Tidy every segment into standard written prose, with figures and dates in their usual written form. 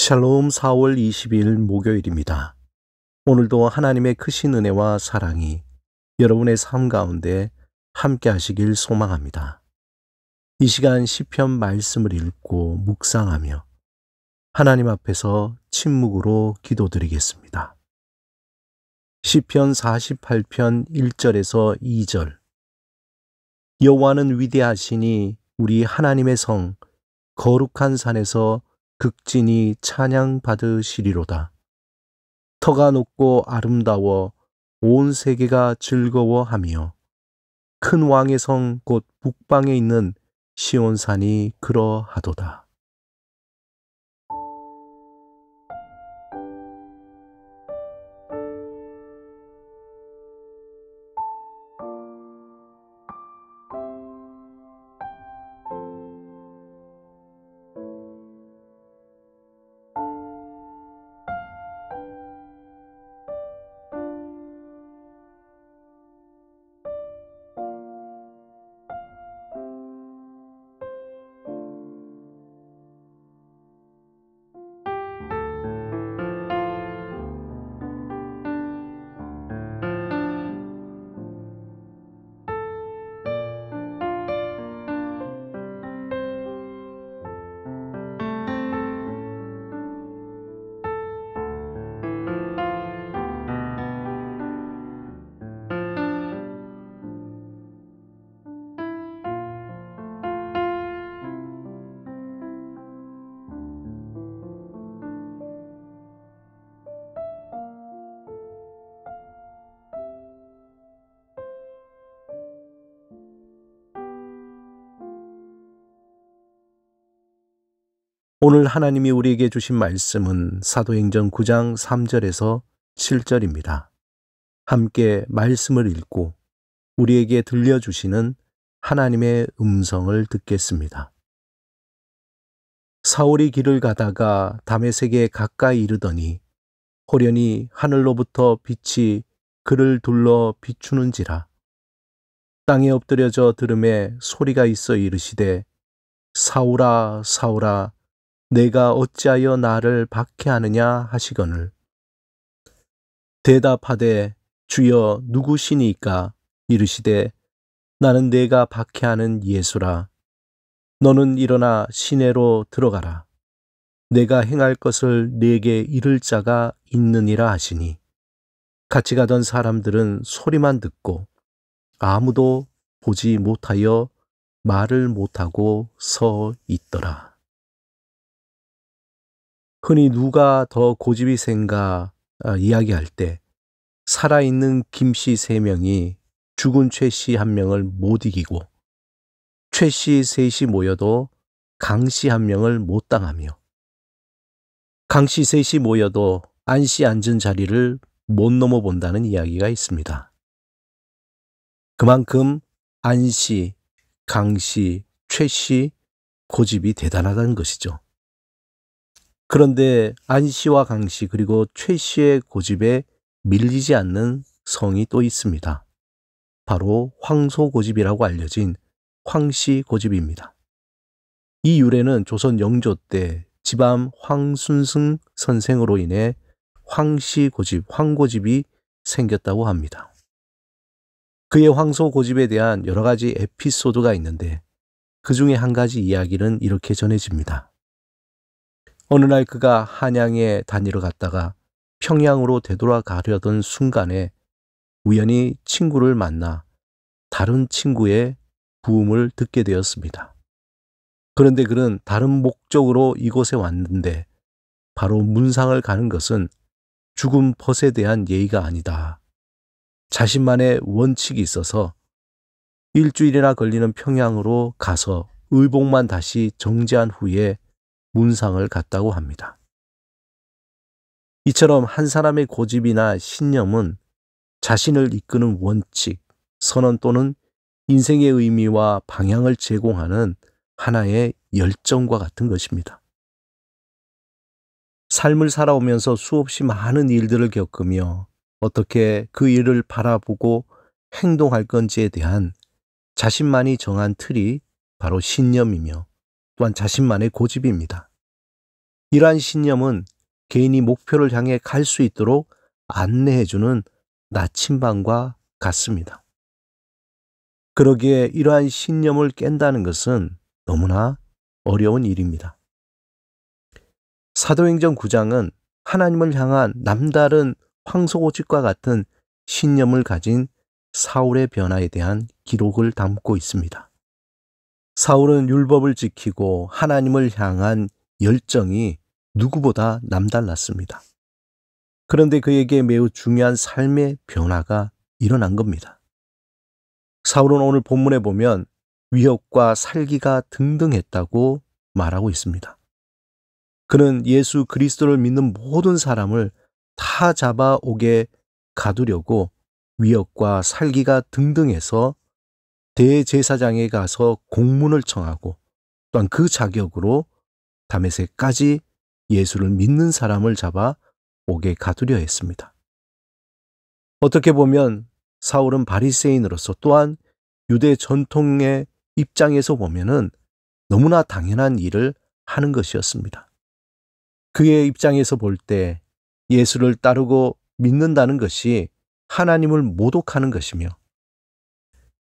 샬롬 4월 20일 목요일입니다. 오늘도 하나님의 크신 은혜와 사랑이 여러분의 삶 가운데 함께 하시길 소망합니다. 이 시간 시편 말씀을 읽고 묵상하며 하나님 앞에서 침묵으로 기도드리겠습니다. 시편 48편 1절에서 2절. 여호와는 위대하시니 우리 하나님의 성 거룩한 산에서 극진히 찬양 받으시리로다. 터가 높고 아름다워 온 세계가 즐거워하며 큰 왕의 성 곧 북방에 있는 시온산이 그러하도다. 오늘 하나님이 우리에게 주신 말씀은 사도행전 9장 3절에서 7절입니다. 함께 말씀을 읽고 우리에게 들려주시는 하나님의 음성을 듣겠습니다. 사울이 길을 가다가 다메섹에 가까이 이르더니 호련히 하늘로부터 빛이 그를 둘러 비추는지라. 땅에 엎드려져 들음에 소리가 있어 이르시되 사울아 사울아 내가 어찌하여 나를 박해하느냐 하시거늘. 대답하되 주여 누구시니까? 이르시되 나는 내가 박해하는 예수라. 너는 일어나 시내로 들어가라. 내가 행할 것을 네게 이를 자가 있느니라 하시니 같이 가던 사람들은 소리만 듣고 아무도 보지 못하여 말을 못하고 서 있더라. 흔히 누가 더 고집이 센가 이야기할 때 살아있는 김씨 3명이 죽은 최씨 1명을 못 이기고 최씨 셋이 모여도 강씨 1명을 못 당하며 강씨 셋이 모여도 안씨 앉은 자리를 못 넘어본다는 이야기가 있습니다. 그만큼 안씨, 강씨, 최씨 고집이 대단하다는 것이죠. 그런데 안씨와 강씨 그리고 최씨의 고집에 밀리지 않는 성이 또 있습니다. 바로 황소고집이라고 알려진 황씨 고집입니다. 이 유래는 조선 영조 때 지밤 황순승 선생으로 인해 황씨 고집, 황고집이 생겼다고 합니다. 그의 황소고집에 대한 여러 가지 에피소드가 있는데 그 중에 한 가지 이야기는 이렇게 전해집니다. 어느 날 그가 한양에 다니러 갔다가 평양으로 되돌아가려던 순간에 우연히 친구를 만나 다른 친구의 부음을 듣게 되었습니다. 그런데 그는 다른 목적으로 이곳에 왔는데 바로 문상을 가는 것은 죽은 벗에 대한 예의가 아니다. 자신만의 원칙이 있어서 일주일이나 걸리는 평양으로 가서 의복만 다시 정제한 후에 문상을 갔다고 합니다. 이처럼 한 사람의 고집이나 신념은 자신을 이끄는 원칙, 선언 또는 인생의 의미와 방향을 제공하는 하나의 열정과 같은 것입니다. 삶을 살아오면서 수없이 많은 일들을 겪으며 어떻게 그 일을 바라보고 행동할 건지에 대한 자신만이 정한 틀이 바로 신념이며 또한 자신만의 고집입니다. 이러한 신념은 개인이 목표를 향해 갈 수 있도록 안내해주는 나침반과 같습니다. 그러기에 이러한 신념을 깬다는 것은 너무나 어려운 일입니다. 사도행전 9장은 하나님을 향한 남다른 황소고집과 같은 신념을 가진 사울의 변화에 대한 기록을 담고 있습니다. 사울은 율법을 지키고 하나님을 향한 열정이 누구보다 남달랐습니다. 그런데 그에게 매우 중요한 삶의 변화가 일어난 겁니다. 사울은 오늘 본문에 보면 위협과 살기가 등등했다고 말하고 있습니다. 그는 예수 그리스도를 믿는 모든 사람을 다 잡아오게 가두려고 위협과 살기가 등등해서 대제사장에 가서 공문을 청하고 또한 그 자격으로 다메섹까지 예수를 믿는 사람을 잡아 오게 가두려 했습니다. 어떻게 보면 사울은 바리새인으로서 또한 유대 전통의 입장에서 보면은 너무나 당연한 일을 하는 것이었습니다. 그의 입장에서 볼 때 예수를 따르고 믿는다는 것이 하나님을 모독하는 것이며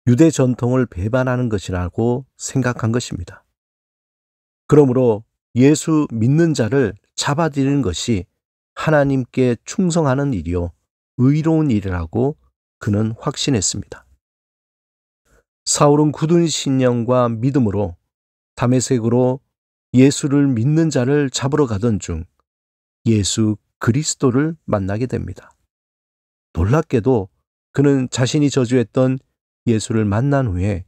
유대 전통을 배반하는 것이라고 생각한 것입니다. 그러므로 예수 믿는 자를 잡아들이는 것이 하나님께 충성하는 일이요 의로운 일이라고 그는 확신했습니다. 사울은 굳은 신념과 믿음으로 다메섹으로 예수를 믿는 자를 잡으러 가던 중 예수 그리스도를 만나게 됩니다. 놀랍게도 그는 자신이 저주했던 예수를 만난 후에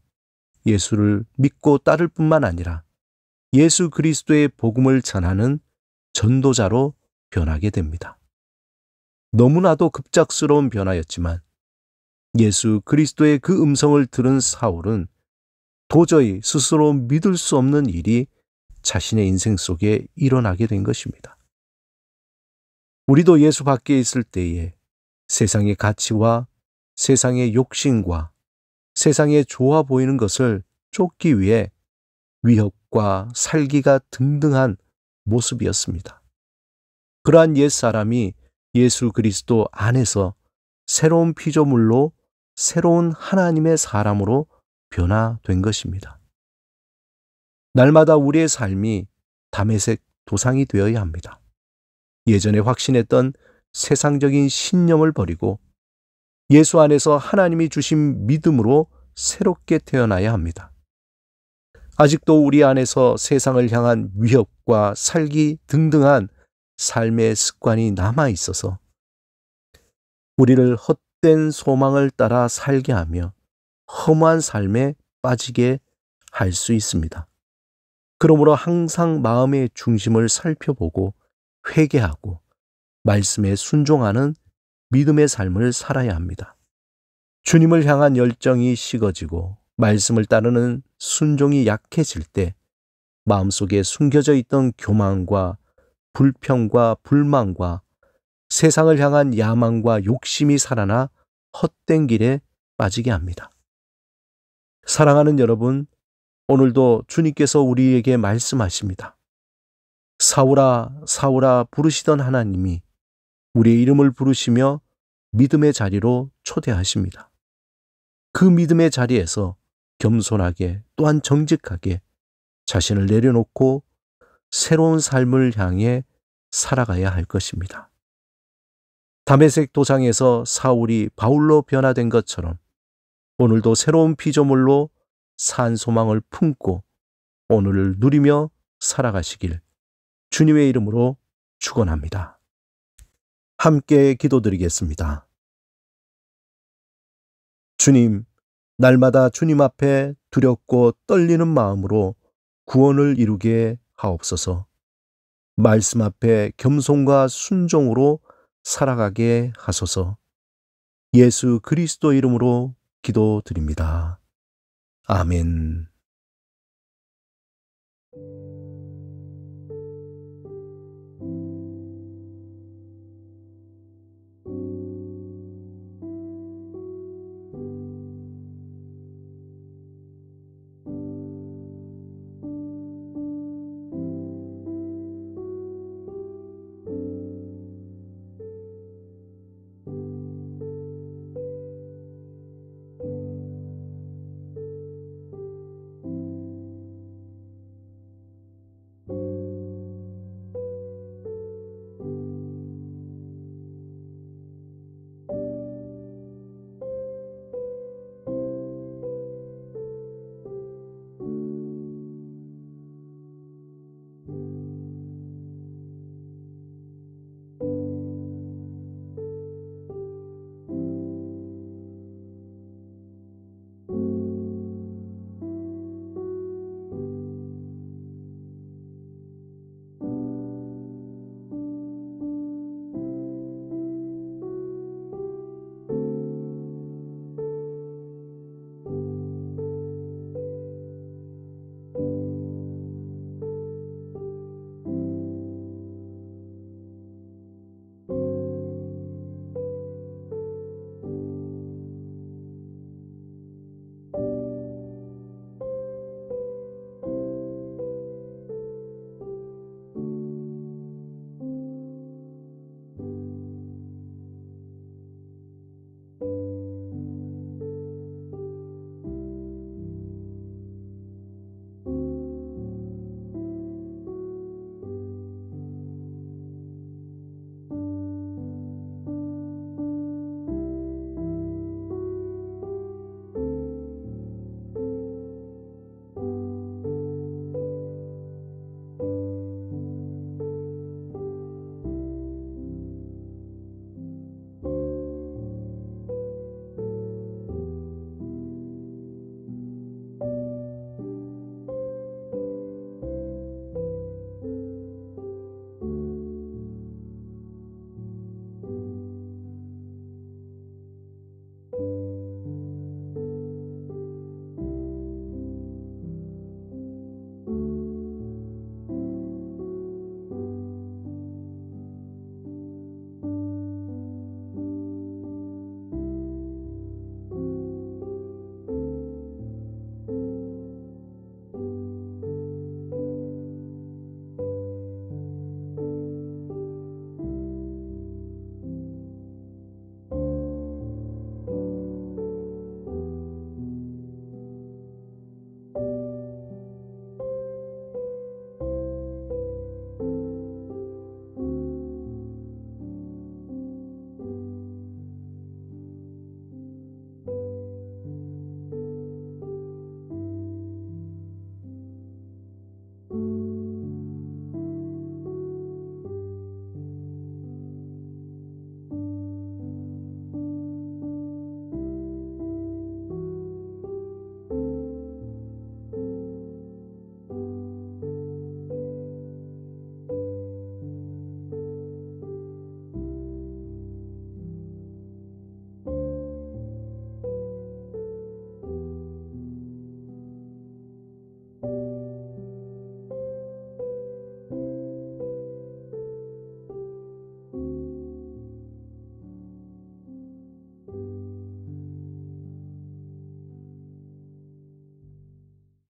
예수를 믿고 따를 뿐만 아니라 예수 그리스도의 복음을 전하는 전도자로 변하게 됩니다. 너무나도 급작스러운 변화였지만 예수 그리스도의 그 음성을 들은 사울은 도저히 스스로 믿을 수 없는 일이 자신의 인생 속에 일어나게 된 것입니다. 우리도 예수 밖에 있을 때에 세상의 가치와 세상의 욕심과 세상에 좋아 보이는 것을 쫓기 위해 위협과 살기가 등등한 모습이었습니다. 그러한 옛사람이 예수 그리스도 안에서 새로운 피조물로 새로운 하나님의 사람으로 변화된 것입니다. 날마다 우리의 삶이 다메섹 도상이 되어야 합니다. 예전에 확신했던 세상적인 신념을 버리고 예수 안에서 하나님이 주신 믿음으로 새롭게 태어나야 합니다. 아직도 우리 안에서 세상을 향한 위협과 살기 등등한 삶의 습관이 남아 있어서 우리를 헛된 소망을 따라 살게 하며 허무한 삶에 빠지게 할 수 있습니다. 그러므로 항상 마음의 중심을 살펴보고 회개하고 말씀에 순종하는 믿음의 삶을 살아야 합니다. 주님을 향한 열정이 식어지고 말씀을 따르는 순종이 약해질 때 마음속에 숨겨져 있던 교만과 불평과 불만과 세상을 향한 야망과 욕심이 살아나 헛된 길에 빠지게 합니다. 사랑하는 여러분, 오늘도 주님께서 우리에게 말씀하십니다. 사울아, 사울아 부르시던 하나님이 우리의 이름을 부르시며 믿음의 자리로 초대하십니다. 그 믿음의 자리에서 겸손하게 또한 정직하게 자신을 내려놓고 새로운 삶을 향해 살아가야 할 것입니다. 다메섹 도상에서 사울이 바울로 변화된 것처럼 오늘도 새로운 피조물로 산 소망을 품고 오늘을 누리며 살아가시길 주님의 이름으로 축원합니다. 함께 기도드리겠습니다. 주님, 날마다 주님 앞에 두렵고 떨리는 마음으로 구원을 이루게 하옵소서. 말씀 앞에 겸손과 순종으로 살아가게 하소서. 예수 그리스도 이름으로 기도드립니다. 아멘.